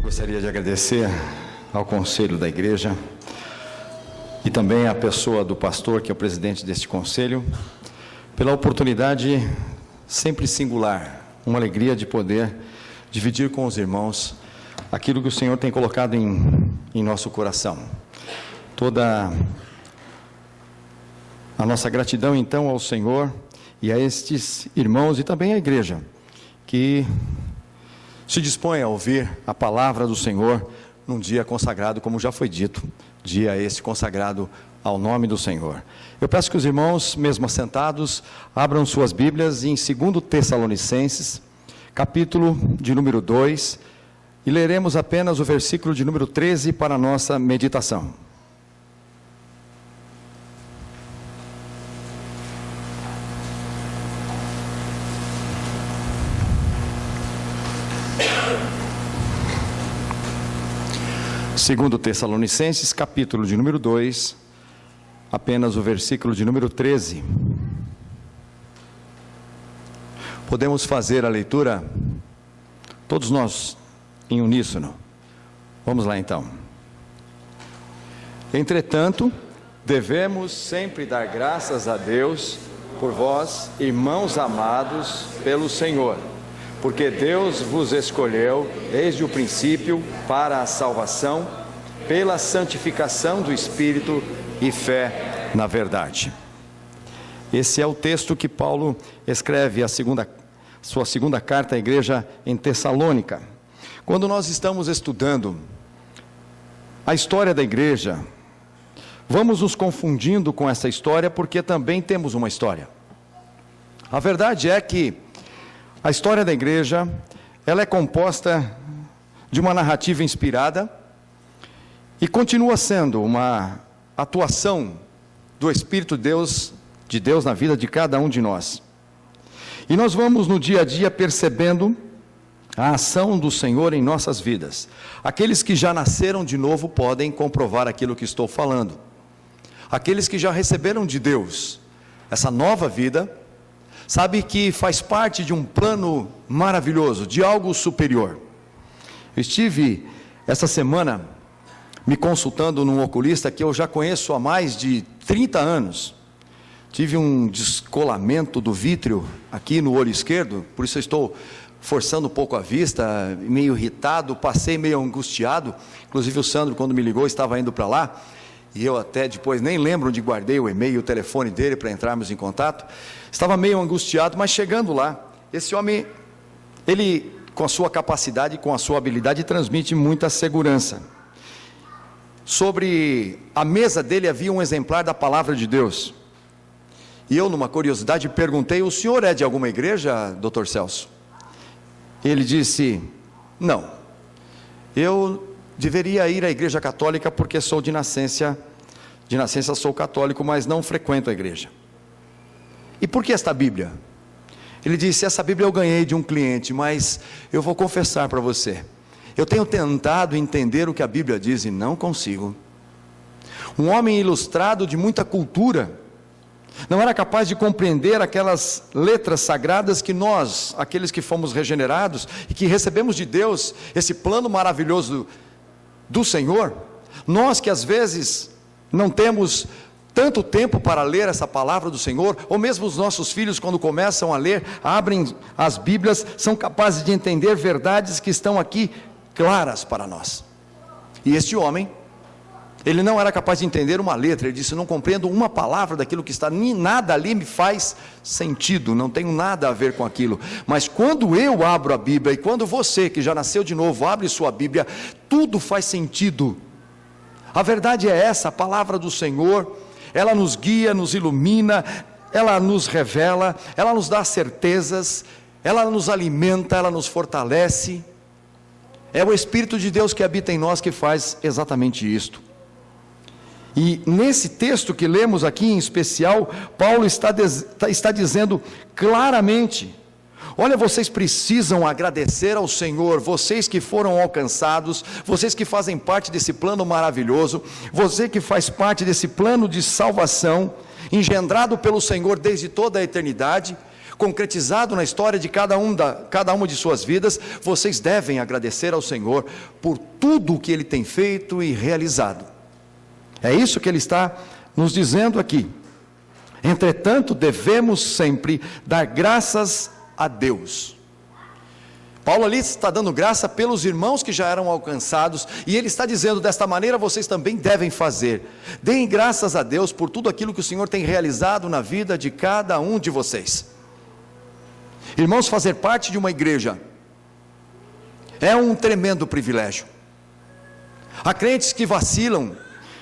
Gostaria de agradecer ao conselho da igreja e também à pessoa do pastor, que é o presidente deste conselho, pela oportunidade sempre singular, uma alegria de poder dividir com os irmãos aquilo que o Senhor tem colocado em nosso coração. Toda a nossa gratidão então ao Senhor e a estes irmãos e também à igreja que se dispõe a ouvir a palavra do Senhor num dia consagrado, como já foi dito, dia esse consagrado ao nome do Senhor. Eu peço que os irmãos, mesmo assentados, abram suas Bíblias em 2 Tessalonicenses, capítulo de número 2, e leremos apenas o versículo de número 13 para a nossa meditação. Segundo Tessalonicenses, capítulo de número 2, apenas o versículo de número 13. Podemos fazer a leitura, todos nós, em uníssono. Vamos lá então. Entretanto, devemos sempre dar graças a Deus por vós, irmãos amados pelo Senhor, porque Deus vos escolheu desde o princípio para a salvação, pela santificação do Espírito e fé na verdade. Esse é o texto que Paulo escreve sua segunda carta à igreja em Tessalônica. Quando nós estamos estudando a história da igreja, vamos nos confundindo com essa história, porque também temos uma história. A verdade é que a história da igreja, ela é composta de uma narrativa inspirada e continua sendo uma atuação do Espírito de Deus na vida de cada um de nós. E nós vamos no dia a dia percebendo a ação do Senhor em nossas vidas. Aqueles que já nasceram de novo podem comprovar aquilo que estou falando. Aqueles que já receberam de Deus essa nova vida, sabe que faz parte de um plano maravilhoso, de algo superior. Eu estive essa semana me consultando num oculista que eu já conheço há mais de 30 anos. Tive um descolamento do vítreo aqui no olho esquerdo, por isso eu estou forçando um pouco a vista, meio irritado, passei meio angustiado. Inclusive o Sandro, quando me ligou, estava indo para lá, e eu até depois nem lembro onde guardei o e-mail e o telefone dele para entrarmos em contato. Estava meio angustiado, mas chegando lá, esse homem, ele com a sua capacidade, com a sua habilidade, transmite muita segurança. Sobre a mesa dele havia um exemplar da palavra de Deus. E eu, numa curiosidade, perguntei: o senhor é de alguma igreja, doutor Celso? Ele disse: não, eu deveria ir à igreja católica porque sou de nascença sou católico, mas não frequento a igreja. E por que esta Bíblia? Ele disse: essa Bíblia eu ganhei de um cliente, mas eu vou confessar para você, eu tenho tentado entender o que a Bíblia diz e não consigo. Um homem ilustrado de muita cultura não era capaz de compreender aquelas letras sagradas que nós, aqueles que fomos regenerados e que recebemos de Deus esse plano maravilhoso do Senhor, nós que às vezes não temos tanto tempo para ler essa palavra do Senhor, ou mesmo os nossos filhos, quando começam a ler, abrem as Bíblias, são capazes de entender verdades que estão aqui claras para nós. E este homem, ele não era capaz de entender uma letra. Ele disse: eu não compreendo uma palavra daquilo que está, nem nada ali me faz sentido, não tenho nada a ver com aquilo. Mas quando eu abro a Bíblia, e quando você que já nasceu de novo abre sua Bíblia, tudo faz sentido. A verdade é essa: a palavra do Senhor, ela nos guia, nos ilumina, ela nos revela, ela nos dá certezas, ela nos alimenta, ela nos fortalece. É o Espírito de Deus que habita em nós que faz exatamente isto. E nesse texto que lemos aqui em especial, Paulo está dizendo claramente: olha, vocês precisam agradecer ao Senhor, vocês que foram alcançados, vocês que fazem parte desse plano maravilhoso, você que faz parte desse plano de salvação, engendrado pelo Senhor desde toda a eternidade. concretizado na história de cada uma de suas vidas, vocês devem agradecer ao Senhor por tudo o que Ele tem feito e realizado. É isso que Ele está nos dizendo aqui. Entretanto, devemos sempre dar graças a Deus. Paulo ali está dando graça pelos irmãos que já eram alcançados, e ele está dizendo, desta maneira vocês também devem fazer. Deem graças a Deus por tudo aquilo que o Senhor tem realizado na vida de cada um de vocês. Irmãos, fazer parte de uma igreja é um tremendo privilégio. Há crentes que vacilam,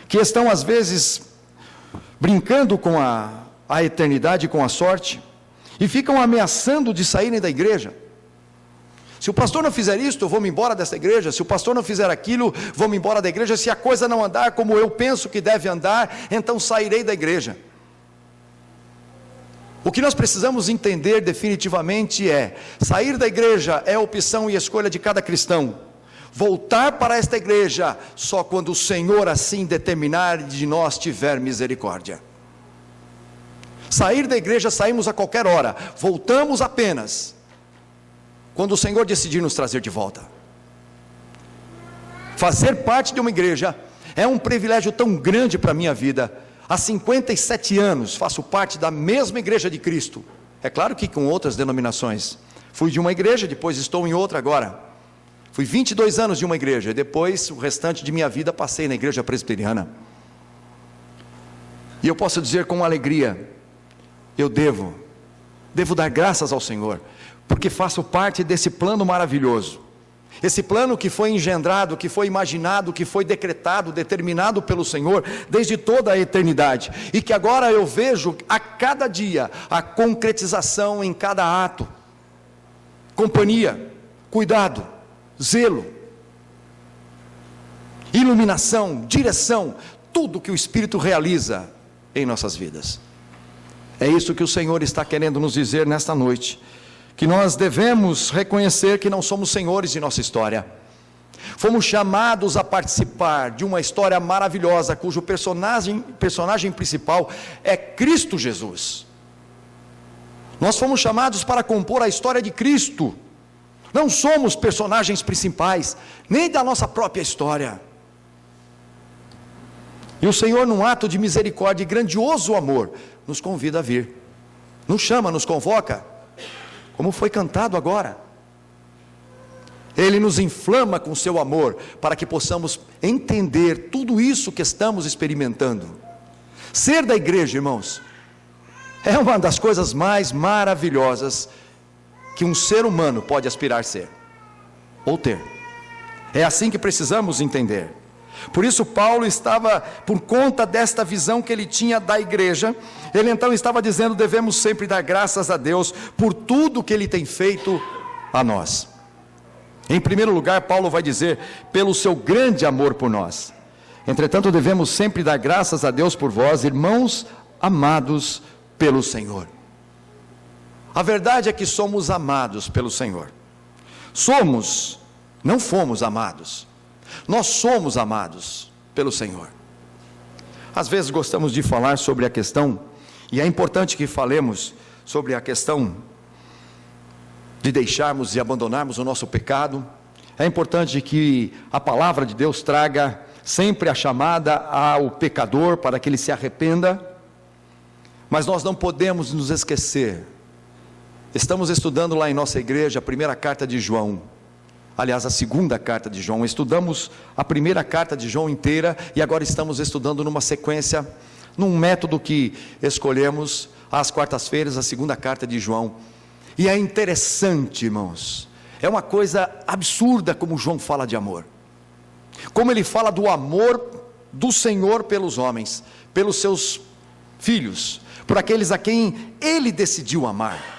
que estão às vezes brincando com a eternidade, com a sorte, e ficam ameaçando de saírem da igreja. Se o pastor não fizer isto, eu vou me embora dessa igreja. Se o pastor não fizer aquilo, vou me embora da igreja. Se a coisa não andar como eu penso que deve andar, então sairei da igreja. O que nós precisamos entender definitivamente é: sair da igreja é opção e escolha de cada cristão. Voltar para esta igreja só quando o Senhor assim determinar e de nós tiver misericórdia. Sair da igreja saímos a qualquer hora, voltamos apenas quando o Senhor decidir nos trazer de volta. Fazer parte de uma igreja é um privilégio tão grande para a minha vida. Há 57 anos faço parte da mesma igreja de Cristo. É claro que com outras denominações. Fui de uma igreja, depois estou em outra agora. Fui 22 anos de uma igreja, e depois o restante de minha vida passei na igreja presbiteriana. E eu posso dizer com alegria, eu devo dar graças ao Senhor, porque faço parte desse plano maravilhoso, esse plano que foi engendrado, que foi imaginado, que foi decretado, determinado pelo Senhor desde toda a eternidade, e que agora eu vejo a cada dia a concretização em cada ato. Companhia, cuidado, zelo, iluminação, direção, tudo que o Espírito realiza em nossas vidas. É isso que o Senhor está querendo nos dizer nesta noite, que nós devemos reconhecer que não somos senhores de nossa história. Fomos chamados a participar de uma história maravilhosa, cujo personagem principal é Cristo Jesus. Nós fomos chamados para compor a história de Cristo. Não somos personagens principais, nem da nossa própria história. E o Senhor, num ato de misericórdia e grandioso amor, nos convida a vir, nos chama, nos convoca, como foi cantado agora. Ele nos inflama com seu amor, para que possamos entender tudo isso que estamos experimentando. Ser da igreja, irmãos, é uma das coisas mais maravilhosas que um ser humano pode aspirar a ser, ou ter. É assim que precisamos entender. Por isso Paulo estava, por conta desta visão que ele tinha da igreja, ele então estava dizendo: devemos sempre dar graças a Deus por tudo que Ele tem feito a nós. Em primeiro lugar, Paulo vai dizer: pelo seu grande amor por nós. Entretanto, devemos sempre dar graças a Deus por vós, irmãos amados pelo Senhor. A verdade é que somos amados pelo Senhor. Não fomos amados. Nós somos amados pelo Senhor. Às vezes gostamos de falar sobre a questão, e é importante que falemos sobre a questão de deixarmos e abandonarmos o nosso pecado. É importante que a palavra de Deus traga sempre a chamada ao pecador para que ele se arrependa, mas nós não podemos nos esquecer. Estamos estudando lá em nossa igreja a primeira carta de João, aliás, a segunda carta de João. Estudamos a primeira carta de João inteira, e agora estamos estudando numa sequência, num método que escolhemos, às quartas-feiras, a segunda carta de João. E é interessante, irmãos, é uma coisa absurda como João fala de amor, como ele fala do amor do Senhor pelos homens, pelos seus filhos, por aqueles a quem ele decidiu amar.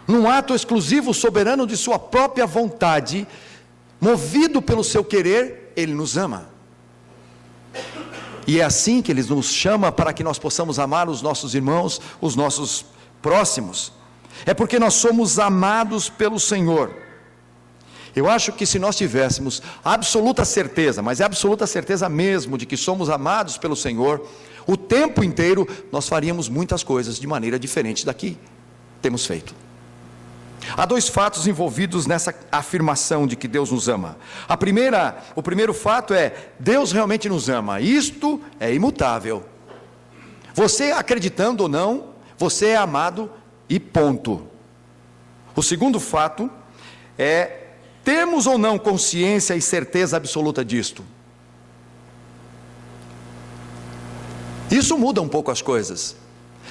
Num ato exclusivo, soberano de sua própria vontade, movido pelo seu querer, ele nos ama. E é assim que ele nos chama, para que nós possamos amar os nossos irmãos, os nossos próximos. É porque nós somos amados pelo Senhor. Eu acho que se nós tivéssemos absoluta certeza, mas é absoluta certeza mesmo, de que somos amados pelo Senhor, o tempo inteiro nós faríamos muitas coisas de maneira diferente daqui. temos feito. Há dois fatos envolvidos nessa afirmação de que Deus nos ama. O primeiro fato é: Deus realmente nos ama. Isto é imutável. Você acreditando ou não, você é amado e ponto. O segundo fato é: temos ou não consciência e certeza absoluta disto? Isso muda um pouco as coisas.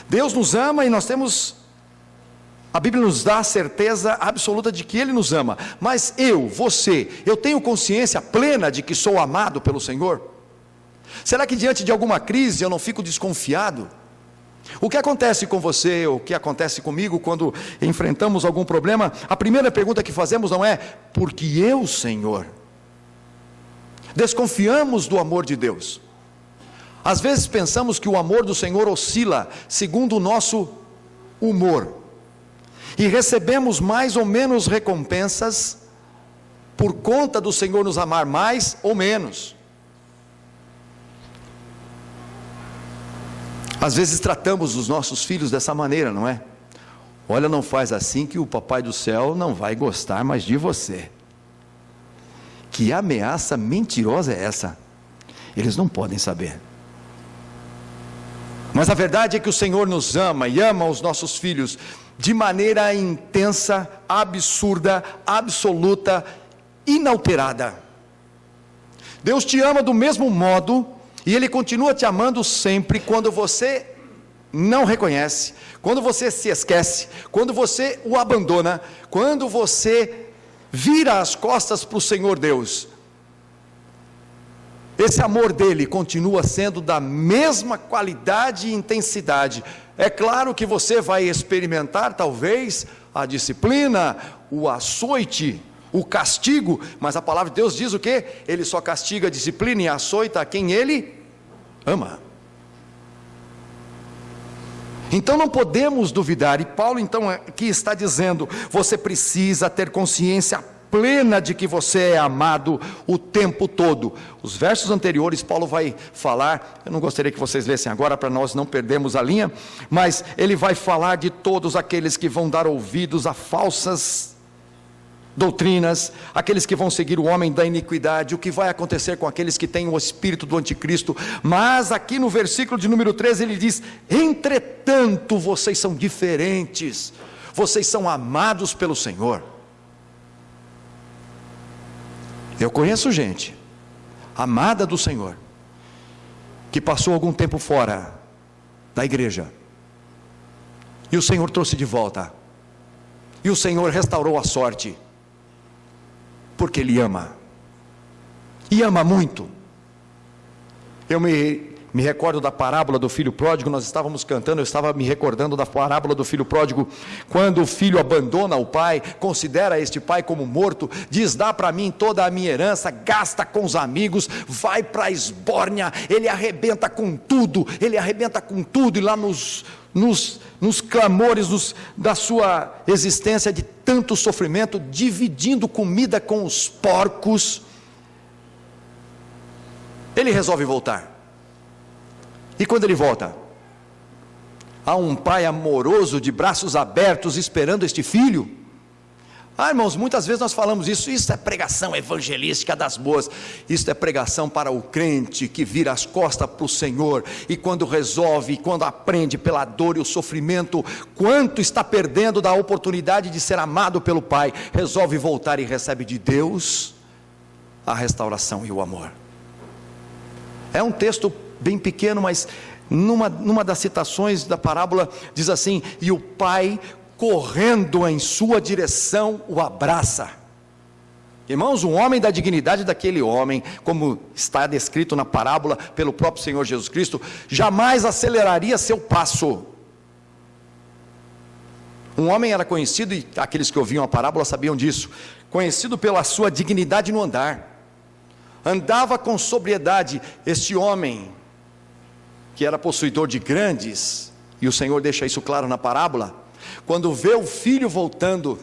Deus nos ama e nós temos, a Bíblia nos dá a certeza absoluta de que Ele nos ama. Mas eu tenho consciência plena de que sou amado pelo Senhor? Será que diante de alguma crise eu não fico desconfiado? O que acontece com você, o que acontece comigo quando enfrentamos algum problema? A primeira pergunta que fazemos não é: por que eu, Senhor? Desconfiamos do amor de Deus. Às vezes pensamos que o amor do Senhor oscila segundo o nosso humor, e recebemos mais ou menos recompensas por conta do Senhor nos amar mais ou menos. Às vezes tratamos os nossos filhos dessa maneira, não é? Olha, não faz assim que o papai do céu não vai gostar mais de você. Que ameaça mentirosa é essa? Eles não podem saber. Mas a verdade é que o Senhor nos ama e ama os nossos filhos de maneira intensa, absurda, absoluta, inalterada. Deus te ama do mesmo modo, e Ele continua te amando sempre quando você não reconhece, quando você se esquece, quando você o abandona, quando você vira as costas para o Senhor Deus. Esse amor dele continua sendo da mesma qualidade e intensidade. É claro que você vai experimentar talvez a disciplina, o açoite, o castigo, mas a palavra de Deus diz o quê? Ele só castiga, disciplina e açoita a quem Ele ama. Então não podemos duvidar, e Paulo então aqui está dizendo: você precisa ter consciência plena de que você é amado o tempo todo. Os versos anteriores Paulo vai falar, eu não gostaria que vocês lessem agora para nós não perdermos a linha, mas ele vai falar de todos aqueles que vão dar ouvidos a falsas doutrinas, aqueles que vão seguir o homem da iniquidade, o que vai acontecer com aqueles que têm o espírito do anticristo. Mas aqui no versículo de número 13 ele diz: entretanto vocês são diferentes, vocês são amados pelo Senhor. Eu conheço gente amada do Senhor, que passou algum tempo fora da igreja, e o Senhor trouxe de volta, e o Senhor restaurou a sorte, porque Ele ama, e ama muito. Eu me recordo da parábola do filho pródigo. Nós estávamos cantando, eu estava me recordando da parábola do filho pródigo, quando o filho abandona o pai, considera este pai como morto, diz: dá para mim toda a minha herança, gasta com os amigos, vai para a esbórnia, ele arrebenta com tudo, e lá nos clamores da sua existência de tanto sofrimento, dividindo comida com os porcos, ele resolve voltar. E quando ele volta, há um pai amoroso, de braços abertos, esperando este filho. Irmãos, muitas vezes nós falamos isso é pregação evangelística das boas. Isso é pregação para o crente que vira as costas para o Senhor, e quando resolve, quando aprende pela dor e o sofrimento, quanto está perdendo da oportunidade de ser amado pelo Pai, resolve voltar e recebe de Deus a restauração e o amor. É um texto bem pequeno, mas numa das citações da parábola diz assim: e o pai, correndo em sua direção, o abraça. Irmãos, um homem da dignidade daquele homem, como está descrito na parábola pelo próprio Senhor Jesus Cristo, jamais aceleraria seu passo. Um homem era conhecido, e aqueles que ouviam a parábola sabiam disso, conhecido pela sua dignidade no andar, andava com sobriedade. Este homem, que era possuidor de grandes, e o Senhor deixa isso claro na parábola, quando vê o filho voltando,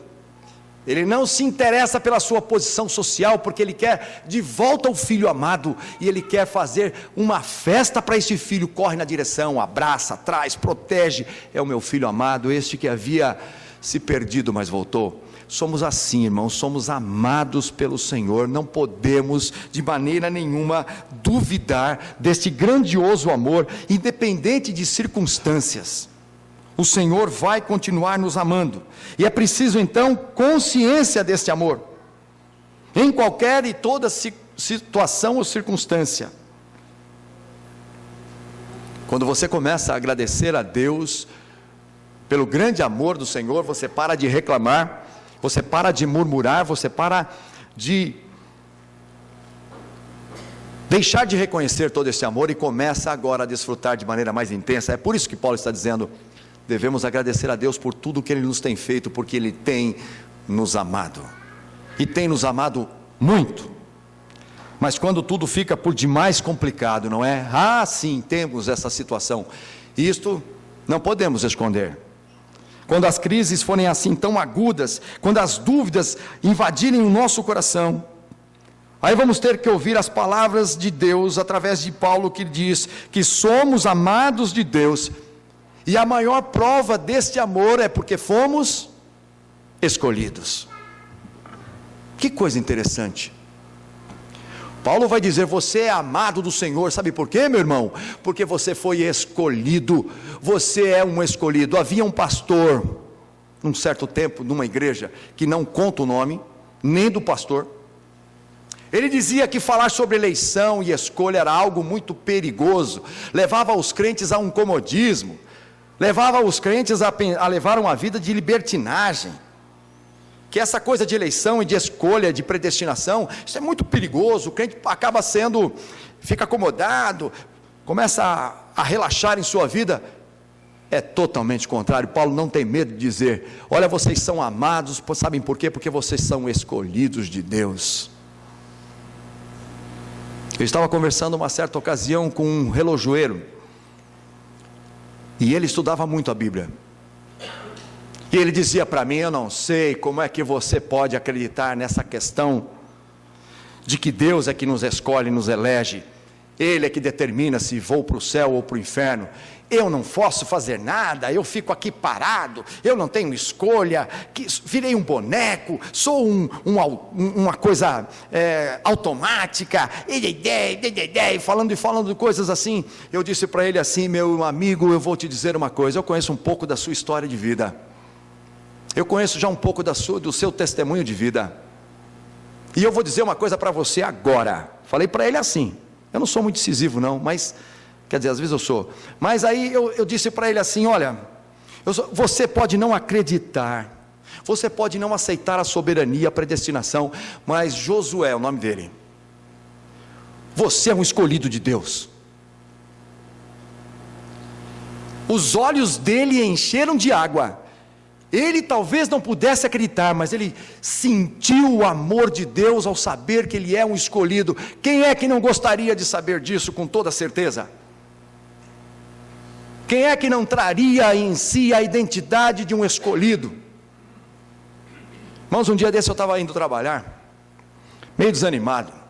Ele não se interessa pela sua posição social, porque ele quer de volta o filho amado, e ele quer fazer uma festa para esse filho. Corre na direção, abraça, traz, protege. É o meu filho amado, este que havia se perdido, mas voltou. Somos assim, irmãos, somos amados pelo Senhor. Não podemos de maneira nenhuma duvidar deste grandioso amor, independente de circunstâncias. O Senhor vai continuar nos amando, e é preciso então consciência deste amor, em qualquer e toda situação ou circunstância. Quando você começa a agradecer a Deus pelo grande amor do Senhor, você para de reclamar, você para de murmurar, você para de deixar de reconhecer todo esse amor e começa agora a desfrutar de maneira mais intensa. É por isso que Paulo está dizendo: devemos agradecer a Deus por tudo que Ele nos tem feito, porque Ele tem nos amado, e tem nos amado muito. Mas quando tudo fica por demais complicado, não é? Sim, temos essa situação, isto não podemos esconder. Quando as crises forem assim tão agudas, quando as dúvidas invadirem o nosso coração, aí vamos ter que ouvir as palavras de Deus, através de Paulo, que diz que somos amados de Deus, e a maior prova deste amor é porque fomos escolhidos. Que coisa interessante. Paulo vai dizer: você é amado do Senhor. Sabe por quê, meu irmão? Porque você foi escolhido. Você é um escolhido. Havia um pastor, num certo tempo, numa igreja, que não conta o nome, nem do pastor. Ele dizia que falar sobre eleição e escolha era algo muito perigoso, levava os crentes a um comodismo, levava os crentes a levar uma vida de libertinagem, que essa coisa de eleição e de escolha, de predestinação, isso é muito perigoso. O crente acaba fica acomodado, começa a relaxar em sua vida. É totalmente contrário. Paulo não tem medo de dizer: olha, vocês são amados, sabem por quê? Porque vocês são escolhidos de Deus. Eu estava conversando uma certa ocasião com um relojoeiro, e ele estudava muito a Bíblia, e ele dizia para mim: eu não sei como é que você pode acreditar nessa questão de que Deus é que nos escolhe e nos elege, Ele é que determina se vou para o céu ou para o inferno, eu não posso fazer nada, eu fico aqui parado, eu não tenho escolha, virei um boneco, sou uma coisa automática, falando de coisas assim. Eu disse para ele assim: meu amigo, eu vou te dizer uma coisa, eu conheço um pouco da sua história de vida, eu conheço já um pouco do seu testemunho de vida, e eu vou dizer uma coisa para você agora. Falei para ele assim, eu não sou muito decisivo não, mas, quer dizer, às vezes eu sou, mas aí eu disse para ele assim: olha, você pode não acreditar, você pode não aceitar a soberania, a predestinação, mas Josué é o nome dele, você é um escolhido de Deus. Os olhos dele encheram de água, ele talvez não pudesse acreditar, mas ele sentiu o amor de Deus ao saber que ele é um escolhido. Quem é que não gostaria de saber disso com toda certeza? Quem é que não traria em si a identidade de um escolhido? Irmãos, um dia desse eu estava indo trabalhar, meio desanimado.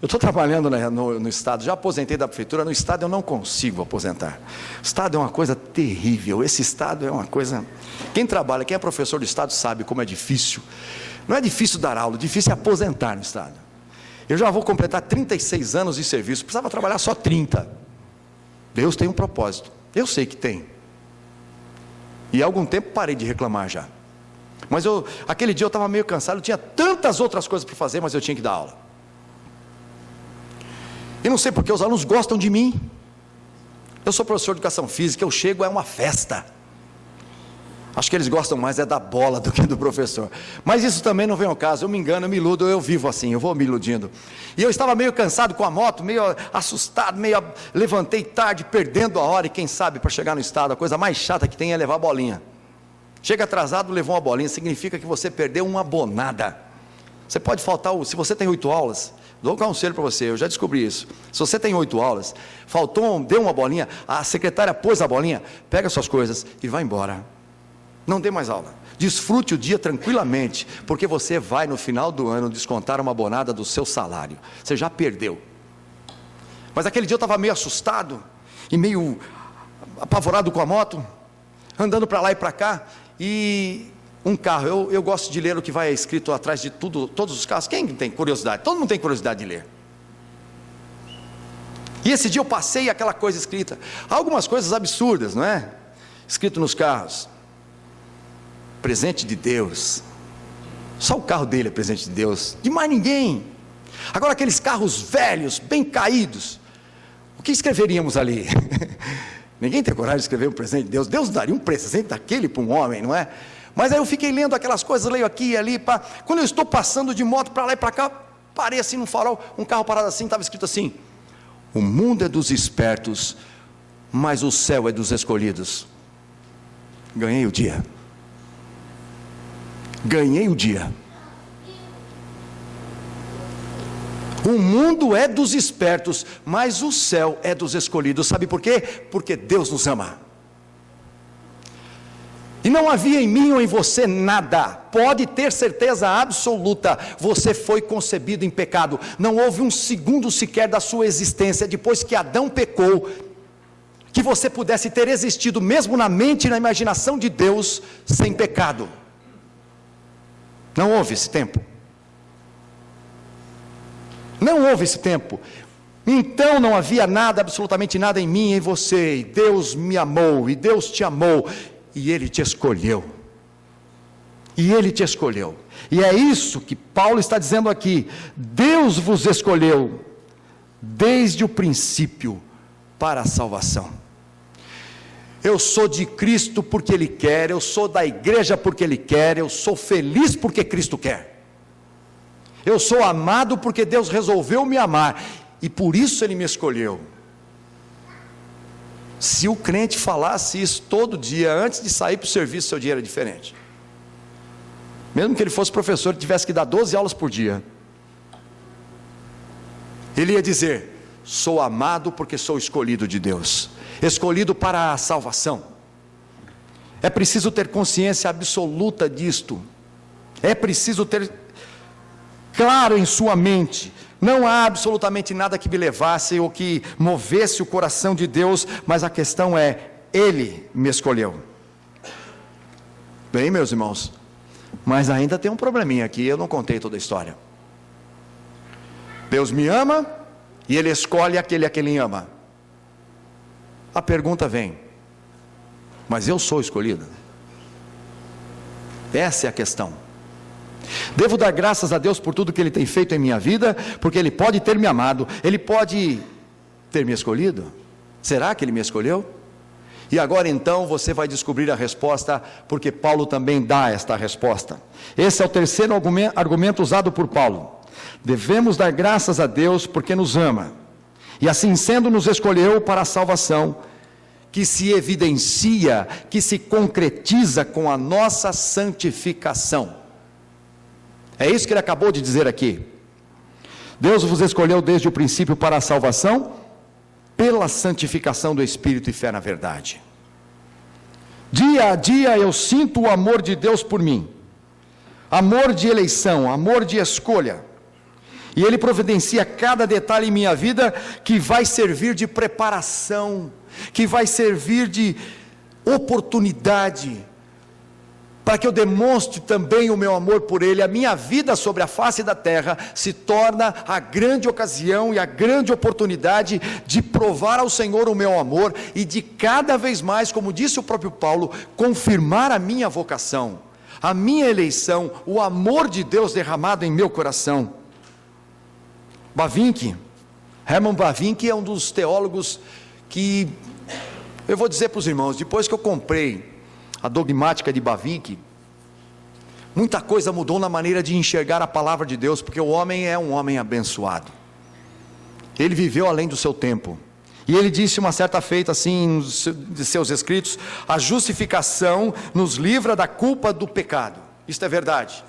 Eu estou trabalhando no Estado, já aposentei da prefeitura. No Estado eu não consigo aposentar. O Estado é uma coisa terrível, esse Estado é uma coisa... Quem trabalha, quem é professor do Estado sabe como é difícil. Não é difícil dar aula, difícil é aposentar no Estado. Eu já vou completar 36 anos de serviço, precisava trabalhar só 30. Deus tem um propósito, eu sei que tem. E há algum tempo parei de reclamar já. Mas aquele dia eu estava meio cansado, eu tinha tantas outras coisas para fazer, mas eu tinha que dar aula. E não sei porque os alunos gostam de mim. Eu sou professor de educação física, eu chego, é uma festa. Acho que eles gostam mais da bola do que do professor. Mas isso também não vem ao caso, eu me engano, eu me iludo, eu vivo assim, eu vou me iludindo. E eu estava meio cansado com a moto, meio assustado, levantei tarde, perdendo a hora, e quem sabe para chegar no Estado, a coisa mais chata que tem é levar a bolinha. Chega atrasado, levou uma bolinha, significa que você perdeu uma abonada. Você pode faltar, se você tem 8 aulas, dou um conselho para você, eu já descobri isso. Se você tem 8 aulas, deu uma bolinha, a secretária pôs a bolinha, pega suas coisas e vai embora. Não dê mais aula. Desfrute o dia tranquilamente, porque você vai no final do ano descontar uma abonada do seu salário. Você já perdeu. Mas aquele dia eu estava meio assustado e meio apavorado com a moto, andando para lá e para cá, e um carro, eu gosto de ler o que vai escrito atrás de tudo, todos os carros. Quem tem curiosidade? Todo mundo tem curiosidade de ler. E esse dia eu passei aquela coisa escrita, algumas coisas absurdas, não é? Escrito nos carros: presente de Deus. Só o carro dele é presente de Deus, de mais ninguém. Agora aqueles carros velhos, bem caídos, o que escreveríamos ali? Ninguém tem coragem de escrever um presente de Deus. Deus daria um presente daquele para um homem, não é? Mas aí eu fiquei lendo aquelas coisas, leio aqui e ali, quando eu estou passando de moto para lá e para cá, parei assim no farol, um carro parado assim, estava escrito assim: o mundo é dos espertos, mas o céu é dos escolhidos. Ganhei o dia. Ganhei o dia. O mundo é dos espertos, mas o céu é dos escolhidos. Sabe por quê? Porque Deus nos ama. E não havia em mim ou em você nada. Pode ter certeza absoluta, você foi concebido em pecado. Não houve um segundo sequer da sua existência, depois que Adão pecou, que você pudesse ter existido, mesmo na mente e na imaginação de Deus, sem pecado. Não houve esse tempo. Não houve esse tempo. Então não havia nada, absolutamente nada em mim e em você. E Deus me amou, e Deus te amou, e Ele te escolheu. E Ele te escolheu. E é isso que Paulo está dizendo aqui: Deus vos escolheu desde o princípio para a salvação. Eu sou de Cristo porque Ele quer, eu sou da igreja porque Ele quer, eu sou feliz porque Cristo quer. Eu sou amado porque Deus resolveu me amar, e por isso Ele me escolheu. Se o crente falasse isso todo dia, antes de sair para o serviço, seu dia era diferente. Mesmo que ele fosse professor e tivesse que dar 12 aulas por dia, ele ia dizer: sou amado porque sou escolhido de Deus, escolhido para a salvação. É preciso ter consciência absoluta disto. É preciso ter claro em sua mente: não há absolutamente nada que me levasse ou que movesse o coração de Deus, mas a questão é: Ele me escolheu. Bem, meus irmãos, mas ainda tem um probleminha aqui, eu não contei toda a história. Deus me ama e Ele escolhe aquele a quem Ele ama. A pergunta vem: mas eu sou escolhido? Essa é a questão. Devo dar graças a Deus por tudo que Ele tem feito em minha vida, porque Ele pode ter me amado, Ele pode ter me escolhido. Será que Ele me escolheu? E agora então você vai descobrir a resposta, porque Paulo também dá esta resposta. Esse é o terceiro argumento usado por Paulo. Devemos dar graças a Deus porque nos ama, e assim sendo nos escolheu para a salvação, que se evidencia, que se concretiza com a nossa santificação. É isso que ele acabou de dizer aqui. Deus vos escolheu desde o princípio para a salvação, pela santificação do Espírito e fé na verdade. Dia a dia eu sinto o amor de Deus por mim, amor de eleição, amor de escolha, e Ele providencia cada detalhe em minha vida, que vai servir de preparação, que vai servir de oportunidade, para que eu demonstre também o meu amor por Ele. A minha vida sobre a face da terra se torna a grande ocasião e a grande oportunidade de provar ao Senhor o meu amor, e de cada vez mais, como disse o próprio Paulo, confirmar a minha vocação, a minha eleição, o amor de Deus derramado em meu coração. Bavinck, Herman Bavinck é um dos teólogos que, eu vou dizer para os irmãos, depois que eu comprei a dogmática de Bavinck, muita coisa mudou na maneira de enxergar a palavra de Deus, porque o homem é um homem abençoado. Ele viveu além do seu tempo, e ele disse uma certa feita assim, de seus escritos: a justificação nos livra da culpa do pecado. Isto é verdade.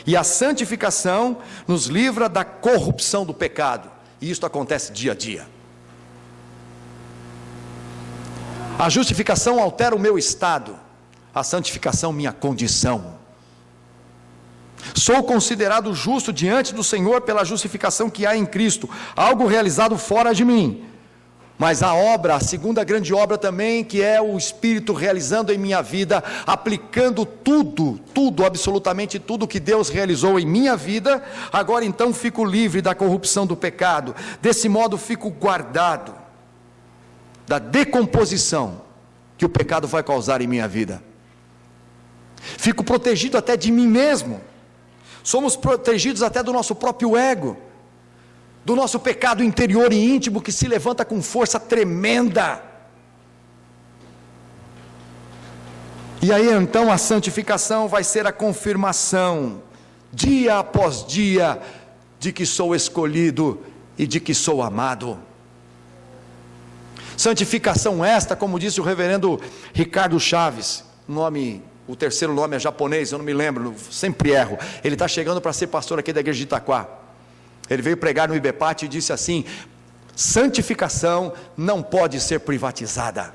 E a santificação nos livra da corrupção do pecado, e isto acontece dia a dia. A justificação altera o meu estado, a santificação minha condição. Sou considerado justo diante do Senhor pela justificação que há em Cristo, algo realizado fora de mim. Mas a obra, a segunda grande obra também, que é o Espírito realizando em minha vida, aplicando tudo, absolutamente tudo que Deus realizou em minha vida, agora então fico livre da corrupção do pecado. Desse modo fico guardado da decomposição que o pecado vai causar em minha vida. Fico protegido até de mim mesmo. Somos protegidos até do nosso próprio ego, do nosso pecado interior e íntimo que se levanta com força tremenda. E aí então a santificação vai ser a confirmação, dia após dia, de que sou escolhido e de que sou amado. Santificação esta, como disse o reverendo Ricardo Chaves, o terceiro nome é japonês, eu não me lembro, sempre erro. Ele está chegando para ser pastor aqui da igreja de Itaquá. Ele veio pregar no IBEPAT e disse assim: santificação não pode ser privatizada.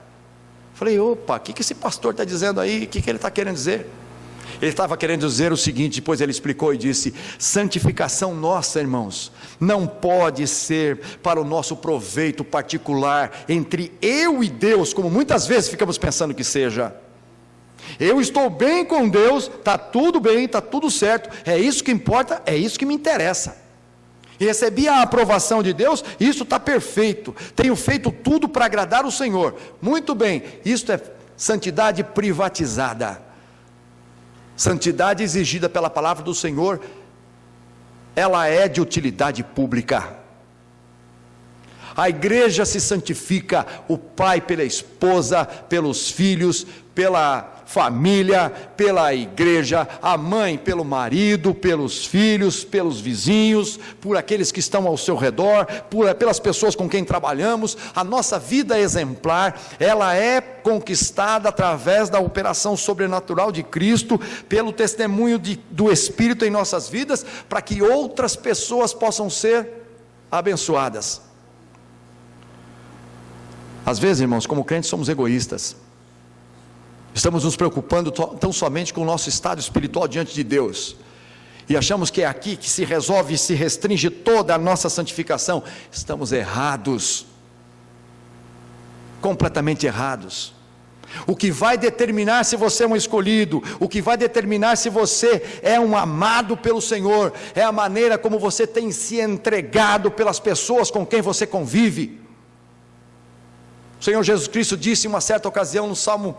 Falei, opa, o que esse pastor está dizendo aí? O que ele está querendo dizer? Ele estava querendo dizer o seguinte, depois ele explicou e disse: santificação nossa, irmãos, não pode ser para o nosso proveito particular, entre eu e Deus, como muitas vezes ficamos pensando que seja. Eu estou bem com Deus, está tudo bem, está tudo certo, é isso que importa, é isso que me interessa. E recebi a aprovação de Deus, isso está perfeito, tenho feito tudo para agradar o Senhor. Muito bem, isto é santidade privatizada. Santidade exigida pela palavra do Senhor, ela é de utilidade pública. A igreja se santifica, o pai pela esposa, pelos filhos, pela família, pela igreja, a mãe pelo marido, pelos filhos, pelos vizinhos, por aqueles que estão ao seu redor, pelas pessoas com quem trabalhamos. A nossa vida exemplar, ela é conquistada através da operação sobrenatural de Cristo, pelo testemunho do Espírito em nossas vidas, para que outras pessoas possam ser abençoadas. Às vezes, irmãos, como crentes somos egoístas. Estamos nos preocupando tão somente com o nosso estado espiritual diante de Deus, e achamos que é aqui que se resolve e se restringe toda a nossa santificação. Estamos errados, completamente errados. O que vai determinar se você é um escolhido, o que vai determinar se você é um amado pelo Senhor, é a maneira como você tem se entregado pelas pessoas com quem você convive. O Senhor Jesus Cristo disse em uma certa ocasião no Salmo,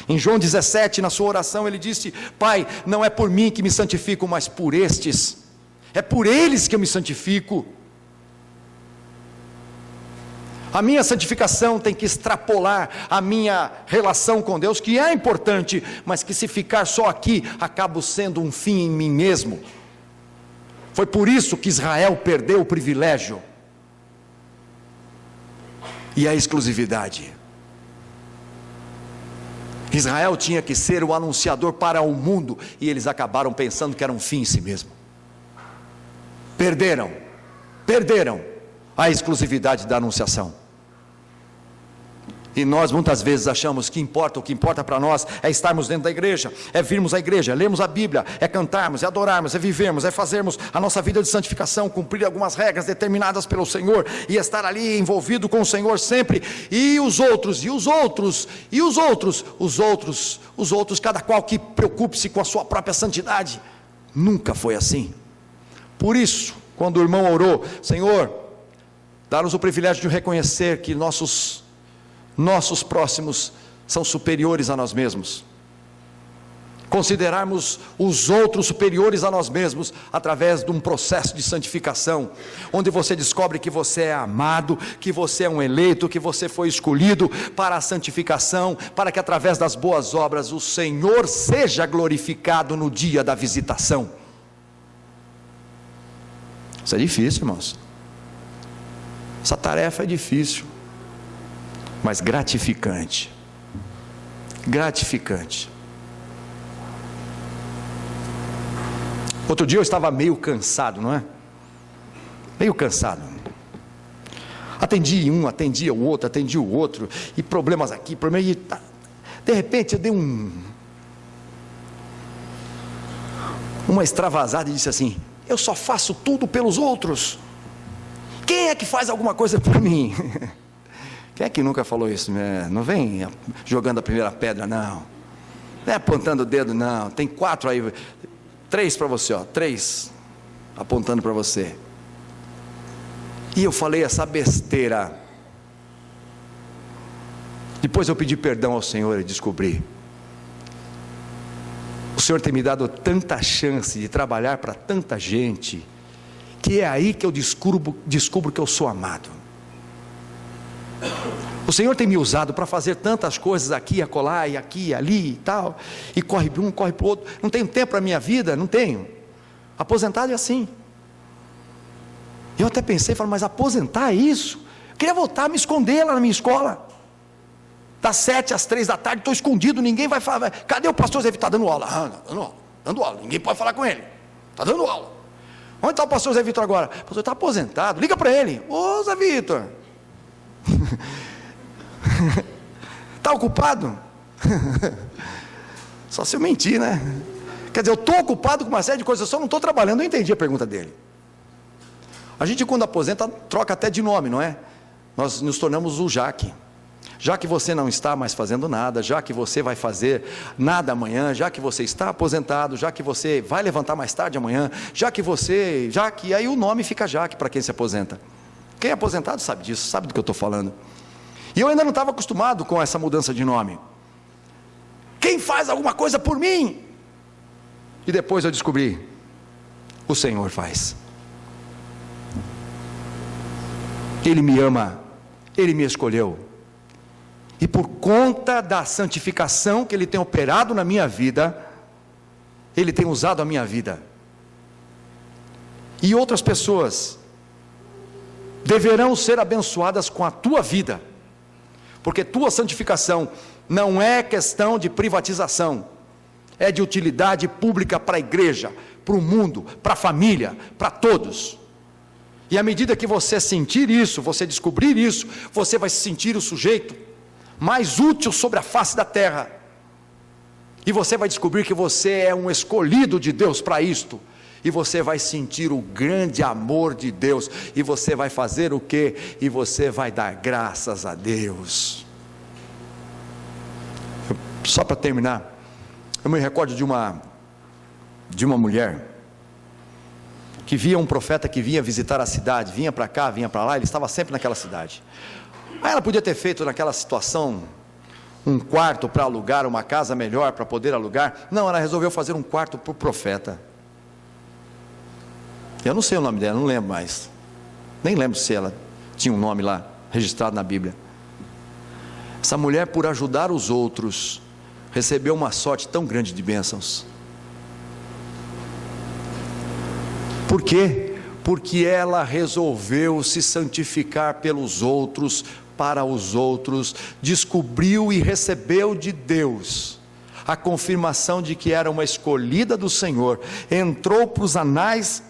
em João 17, na sua oração, ele disse: Pai, não é por mim que me santifico, mas por estes, é por eles que eu me santifico. A minha santificação tem que extrapolar a minha relação com Deus, que é importante, mas que se ficar só aqui, acabo sendo um fim em mim mesmo. Foi por isso que Israel perdeu o privilégio e a exclusividade. Israel tinha que ser o anunciador para o mundo, e eles acabaram pensando que era um fim em si mesmo. Perderam a exclusividade da anunciação. E nós muitas vezes achamos que o que importa para nós é estarmos dentro da igreja, é virmos à igreja, é lermos a Bíblia, é cantarmos, é adorarmos, é vivermos, é fazermos a nossa vida de santificação, cumprir algumas regras determinadas pelo Senhor, e estar ali envolvido com o Senhor sempre. E os outros, cada qual que preocupe-se com a sua própria santidade. Nunca foi assim. Por isso, quando o irmão orou: Senhor, dá-nos o privilégio de reconhecer que nossos próximos são superiores a nós mesmos, considerarmos os outros superiores a nós mesmos, através de um processo de santificação, onde você descobre que você é amado, que você é um eleito, que você foi escolhido para a santificação, para que através das boas obras o Senhor seja glorificado no dia da visitação. Isso é difícil, irmãos, essa tarefa é difícil, mas gratificante. Outro dia eu estava meio cansado, não é? Meio cansado. Atendi um, atendia o outro, e problemas aqui, De repente eu dei uma extravasada e disse assim: eu só faço tudo pelos outros. Quem é que faz alguma coisa por mim? Quem é que nunca falou isso? Não vem jogando a primeira pedra, não. Não é apontando o dedo, não. Tem 4 aí, 3 para você, 3 apontando para você. E eu falei essa besteira. Depois eu pedi perdão ao Senhor e descobri: o Senhor tem me dado tanta chance de trabalhar para tanta gente, que é aí que eu descubro que eu sou amado. O Senhor tem me usado para fazer tantas coisas aqui, acolá, e aqui, e ali e tal, e corre para um, corre para o outro. Não tenho tempo para a minha vida, não tenho. Aposentado é assim. Eu até pensei, falei, mas aposentar é isso? Eu queria voltar a me esconder lá na minha escola. Das 7 às 3 da tarde, estou escondido, ninguém vai falar. Cadê o pastor Zé Vitor? Está dando aula. Dando aula, ninguém pode falar com ele. Está dando aula. Onde está o pastor Zé Vitor agora? O pastor está aposentado, liga para ele. Ô Zé Vitor, está ocupado? Só se eu mentir, né? Quer dizer, eu estou ocupado com uma série de coisas, eu só não estou trabalhando. Eu entendi a pergunta dele. A gente, quando aposenta, troca até de nome, não é? Nós nos tornamos o Jaque. Já que você não está mais fazendo nada, já que você vai fazer nada amanhã, já que você está aposentado, já que você vai levantar mais tarde amanhã, aí o nome fica Jaque para quem se aposenta. Quem é aposentado sabe disso, sabe do que eu estou falando. E eu ainda não estava acostumado com essa mudança de nome. Quem faz alguma coisa por mim? E depois eu descobri: o Senhor faz. Ele me ama, Ele me escolheu. E por conta da santificação que Ele tem operado na minha vida, Ele tem usado a minha vida. E outras pessoas deverão ser abençoadas com a tua vida, porque tua santificação não é questão de privatização, é de utilidade pública para a igreja, para o mundo, para a família, para todos. E à medida que você sentir isso, você descobrir isso, você vai se sentir o sujeito mais útil sobre a face da terra. E você vai descobrir que você é um escolhido de Deus para isto. E você vai sentir o grande amor de Deus. E você vai fazer o quê? E você vai dar graças a Deus. Só para terminar, eu me recordo de uma mulher que via um profeta que vinha visitar a cidade, vinha para cá, vinha para lá, ele estava sempre naquela cidade. Aí ela podia ter feito naquela situação um quarto para alugar, uma casa melhor para poder alugar. Não, ela resolveu fazer um quarto para o profeta. Eu não sei o nome dela, não lembro mais. Nem lembro se ela tinha um nome lá, registrado na Bíblia. Essa mulher, por ajudar os outros, recebeu uma sorte tão grande de bênçãos. Por quê? Porque ela resolveu se santificar pelos outros, para os outros, descobriu e recebeu de Deus a confirmação de que era uma escolhida do Senhor, entrou para os anais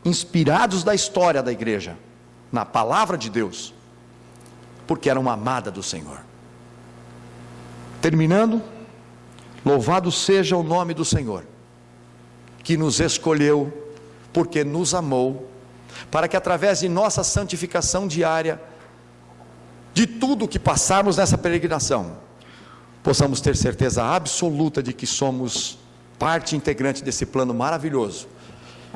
inspirados da história da igreja, na palavra de Deus, porque era uma amada do Senhor. Terminando, louvado seja o nome do Senhor, que nos escolheu, porque nos amou, para que através de nossa santificação diária, de tudo que passarmos nessa peregrinação, possamos ter certeza absoluta de que somos parte integrante desse plano maravilhoso,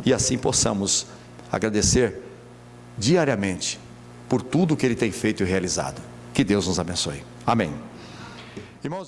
e assim possamos agradecer diariamente por tudo que Ele tem feito e realizado. Que Deus nos abençoe. Amém. Irmãos,